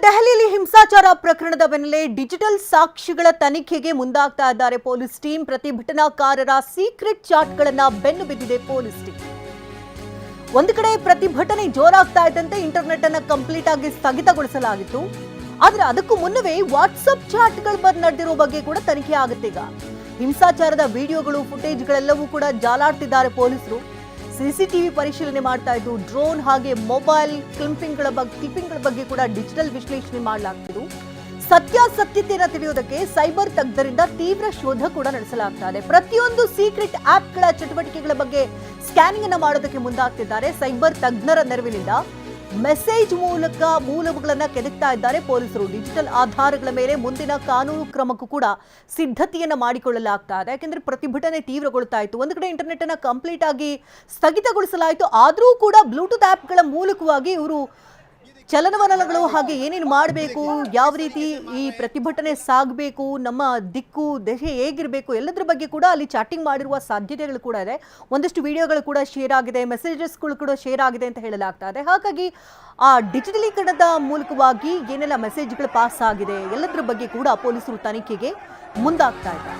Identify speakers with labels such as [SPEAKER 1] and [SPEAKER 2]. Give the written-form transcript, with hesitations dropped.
[SPEAKER 1] ದೆಹಲಿಯಲ್ಲಿ ಹಿಂಸಾಚಾರ ಪ್ರಕರಣದ ಬೆನ್ನಲ್ಲೇ ಡಿಜಿಟಲ್ ಸಾಕ್ಷ್ಯಗಳ ತನಿಖೆಗೆ ಮುಂದಾಗ್ತಾ ಇದ್ದಾರೆ ಪೊಲೀಸ್ ಟೀಮ್. ಪ್ರತಿಭಟನಾಕಾರರ ಸೀಕ್ರೆಟ್ ಚಾಟ್ಗಳನ್ನ ಬೆನ್ನು ಬಿದ್ದಿದೆ ಪೊಲೀಸ್ ಟೀಮ್. ಒಂದು ಕಡೆ ಪ್ರತಿಭಟನೆ ಜೋರಾಗ್ತಾ ಇದ್ದಂತೆ ಇಂಟರ್ನೆಟ್ ಅನ್ನ ಕಂಪ್ಲೀಟ್ ಆಗಿ ಸ್ಥಗಿತಗೊಳಿಸಲಾಗಿತ್ತು. ಆದ್ರೆ ಅದಕ್ಕೂ ಮುನ್ನವೇ ವಾಟ್ಸ್ಆಪ್ ಚಾಟ್ಗಳು ನಡೆದಿರೋ ಬಗ್ಗೆ ಕೂಡ ತನಿಖೆ ಆಗುತ್ತೆ. ಈಗ ಹಿಂಸಾಚಾರದ ವಿಡಿಯೋಗಳು ಫುಟೇಜ್ಗಳೆಲ್ಲವೂ ಕೂಡ ಜಾಲಾಡ್ತಿದ್ದಾರೆ ಪೊಲೀಸರು. ಸಿಸಿಟಿವಿ ಪರಿಶೀಲನೆ ಮಾಡ್ತಾ ಇದ್ದು ಡ್ರೋನ್ ಹಾಗೆ ಮೊಬೈಲ್ ಕ್ಲಿಪ್ಪಿಂಗ್ಗಳ ಬಗ್ಗೆ ಕೂಡ ಡಿಜಿಟಲ್ ವಿಶ್ಲೇಷಣೆ ಮಾಡಲಾಗ್ತಿದ್ದು ಸತ್ಯಾಸತ್ಯತೆಯನ್ನು ತಿಳಿಯೋದಕ್ಕೆ ಸೈಬರ್ ತಜ್ಞರಿಂದ ತೀವ್ರ ಶೋಧ ಕೂಡ ನಡೆಸಲಾಗ್ತಾ ಇದೆ. ಪ್ರತಿಯೊಂದು ಸೀಕ್ರೆಟ್ ಆಪ್ಗಳ ಚಟುವಟಿಕೆಗಳ ಬಗ್ಗೆ ಸ್ಕ್ಯಾನಿಂಗ್ ಅನ್ನು ಮಾಡೋದಕ್ಕೆ ಮುಂದಾಗ್ತಿದ್ದಾರೆ. ಸೈಬರ್ ತಜ್ಞರ ನೆರವಿನಿಂದ ಮೆಸೇಜ್ ಮೂಲಗಳನ್ನ ಕೆದಕ್ತಾ ಇದ್ದಾರೆ ಪೊಲೀಸರು. ಡಿಜಿಟಲ್ ಆಧಾರಗಳ ಮೇಲೆ ಮುಂದಿನ ಕಾನೂನು ಕ್ರಮಕ್ಕೂ ಕೂಡ ಸಿದ್ಧತೆಯನ್ನ ಮಾಡಿಕೊಳ್ಳಲಾಗ್ತಾ ಇದೆ. ಯಾಕೆಂದ್ರೆ ಪ್ರತಿಭಟನೆ ತೀವ್ರಗೊಳ್ತಾ ಇತ್ತು. ಒಂದು ಕಡೆ ಇಂಟರ್ನೆಟ್ ಅನ್ನ ಕಂಪ್ಲೀಟ್ ಆಗಿ ಸ್ಥಗಿತಗೊಳಿಸಲಾಯಿತು. ಆದರೂ ಕೂಡ ಬ್ಲೂಟೂತ್ ಆಪ್ಗಳ ಮೂಲಕವಾಗಿ ಇವರು ಚಲನವಲನಗಳು ಹಾಗೆ ಏನೇನು ಮಾಡಬೇಕು, ಯಾವ ರೀತಿ ಈ ಪ್ರತಿಭಟನೆ ಸಾಗಬೇಕು, ನಮ್ಮ ದಿಕ್ಕು ದೆಸೆ ಹೇಗಿರಬೇಕು ಎಲ್ಲದರ ಬಗ್ಗೆ ಕೂಡ ಅಲ್ಲಿ ಚಾಟಿಂಗ್ ಮಾಡಿರುವ ಸಾಧ್ಯತೆಗಳು ಕೂಡ ಇದೆ. ಒಂದಷ್ಟು ವಿಡಿಯೋಗಳು ಕೂಡ ಶೇರ್ ಆಗಿದೆ, ಮೆಸೇಜಸ್ಗಳು ಕೂಡ ಶೇರ್ ಆಗಿದೆ ಅಂತ ಹೇಳಲಾಗ್ತಾ ಇದೆ. ಹಾಗಾಗಿ ಆ ಡಿಜಿಟಲೀಕರಣದ ಮೂಲಕವಾಗಿ ಏನೆಲ್ಲ ಮೆಸೇಜ್ಗಳು ಪಾಸ್ ಆಗಿದೆ ಎಲ್ಲದರ ಬಗ್ಗೆ ಕೂಡ ಪೊಲೀಸರು ತನಿಖೆಗೆ ಮುಂದಾಗ್ತಾ ಇದ್ದಾರೆ.